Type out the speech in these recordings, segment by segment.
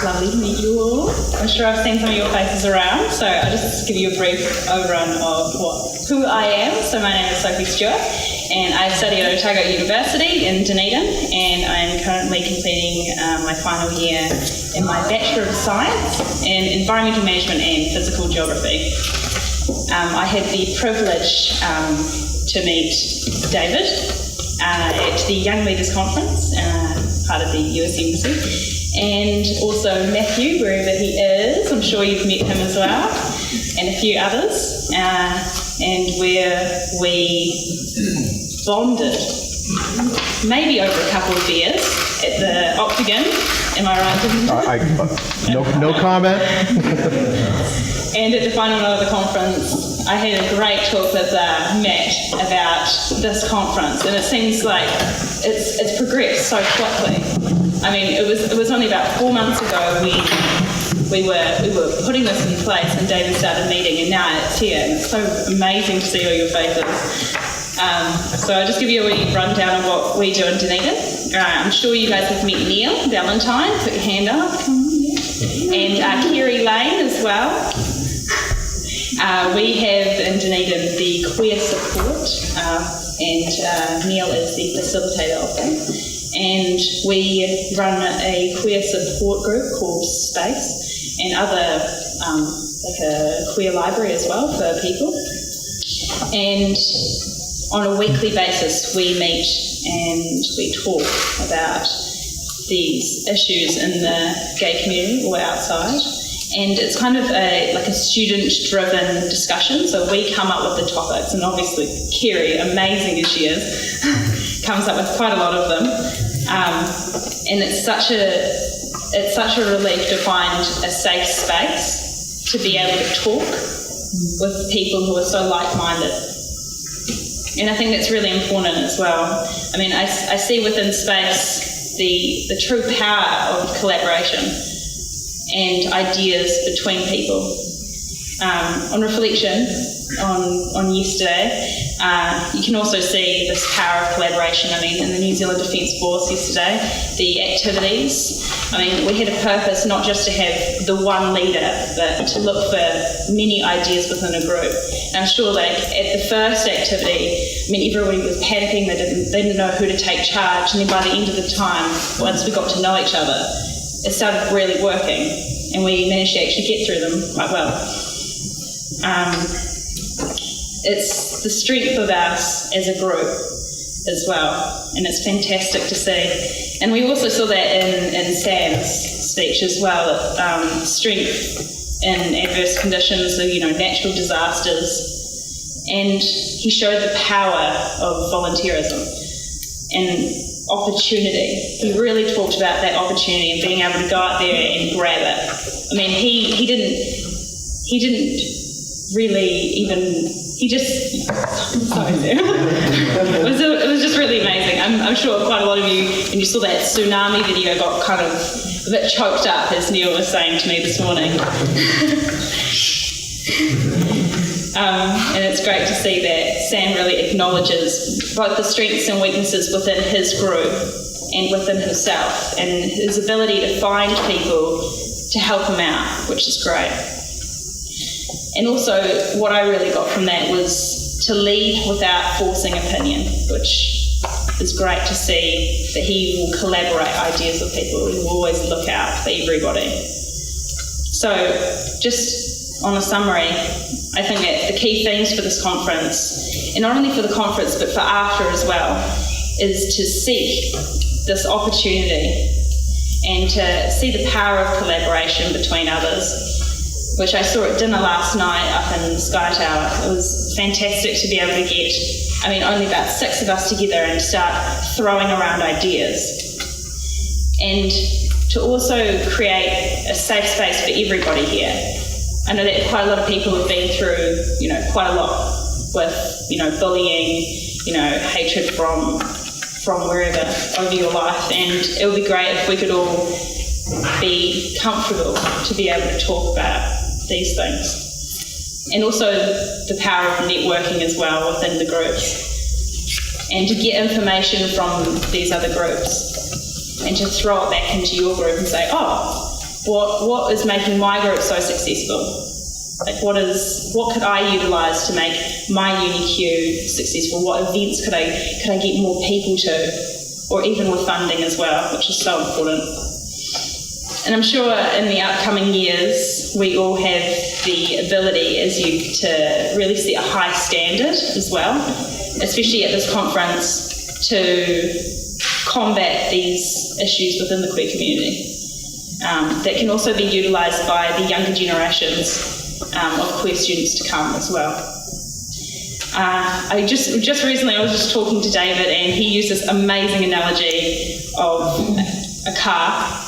lovely to meet you all. I'm sure I've seen some of your faces around, so I'll just give you a brief overrun of who I am. So my name is Sophie Stuart, and I study at Otago University in Dunedin, and I'm currently completing my final year in my Bachelor of Science in Environmental Management and Physical Geography. I had the privilege to meet David at the Young Leaders Conference, part of the US Embassy, and also Matthew, wherever he is. I'm sure you've met him as well, and a few others, and where we bonded, maybe over a couple of beers at the Octagon. Am I right? No comment. And at the final night of the conference, I had a great talk with Matt about this conference, and it seems like it's progressed so quickly. I mean, it was only about 4 months ago we were putting this in place, and David started meeting, and now it's here, and it's so amazing to see all your faces. So I'll just give you a wee rundown of what we do in Dunedin. I'm sure you guys have met Neil Valentine. Put your hand up. And Kerry Lane as well. We have in Dunedin the queer support, and Neil is the facilitator of them. And we run a queer support group called Space, and other like a queer library as well for people. And on a weekly basis, we meet and we talk about these issues in the gay community or outside. And it's kind of like a student-driven discussion. So we come up with the topics, and obviously Kerry, amazing as she is, comes up with quite a lot of them. And it's such a relief to find a safe space to be able to talk with people who are so like-minded. And I think that's really important as well. I mean, I see within Space the true power of collaboration and ideas between people. On reflection on yesterday, you can also see this power of collaboration. I mean, in the New Zealand Defence Force yesterday, the activities, I mean, we had a purpose not just to have the one leader, but to look for many ideas within a group. And I'm sure, like, at the first activity, I mean, everybody was panicking, they didn't know who to take charge, and then by the end of the time, once we got to know each other, it started really working, and we managed to actually get through them quite well. It's the strength of us as a group as well, and it's fantastic to see. And we also saw that in Sam's speech as well, strength in adverse conditions, so, you know, natural disasters. And he showed the power of volunteerism and opportunity. He really talked about that opportunity and being able to go out there and grab it. I mean, he didn't really even. He just, sorry, Sam. It was just really amazing. I'm sure quite a lot of you, when you saw that tsunami video, got kind of a bit choked up, as Neil was saying to me this morning. And it's great to see that Sam really acknowledges both the strengths and weaknesses within his group and within himself, and his ability to find people to help him out, which is great. And also, what I really got from that was to lead without forcing opinion, which is great to see that he will collaborate ideas with people. He will always look out for everybody. So, just on a summary, I think that the key themes for this conference, and not only for the conference but for after as well, is to seek this opportunity and to see the power of collaboration between others, which I saw at dinner last night up in the Sky Tower. It was fantastic to be able to get, I mean, only about 6 of us together and start throwing around ideas. And to also create a safe space for everybody here. I know that quite a lot of people have been through, you know, quite a lot with, you know, bullying, you know, hatred from wherever over your life, and it would be great if we could all be comfortable to be able to talk about these things. And also the power of networking as well within the groups, and to get information from these other groups and to throw it back into your group and say, oh, what is making my group so successful? Like, what could I utilise to make my UniQ successful? What events could I get more people to, or even with funding as well, which is so important. And I'm sure in the upcoming years we all have the ability as you to really set a high standard as well, especially at this conference, to combat these issues within the queer community. That can also be utilised by the younger generations of queer students to come as well. I just recently I was just talking to David, and he used this amazing analogy of a car.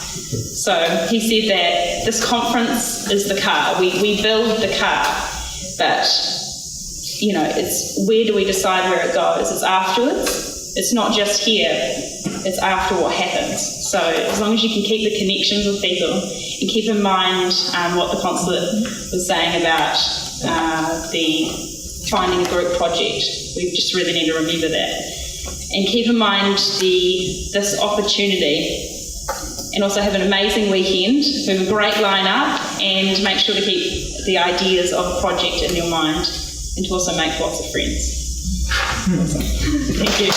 So he said that this conference is the car. We build the car, but it's where do we decide where it goes? It's afterwards. It's not just here. It's after what happens. So as long as you can keep the connections with people and keep in mind what the consulate was saying about the finding a group project, we just really need to remember that. And keep in mind this opportunity, and also have an amazing weekend. We have a great lineup, and make sure to keep the ideas of a project in your mind, and to also make lots of friends. Awesome. Thank you.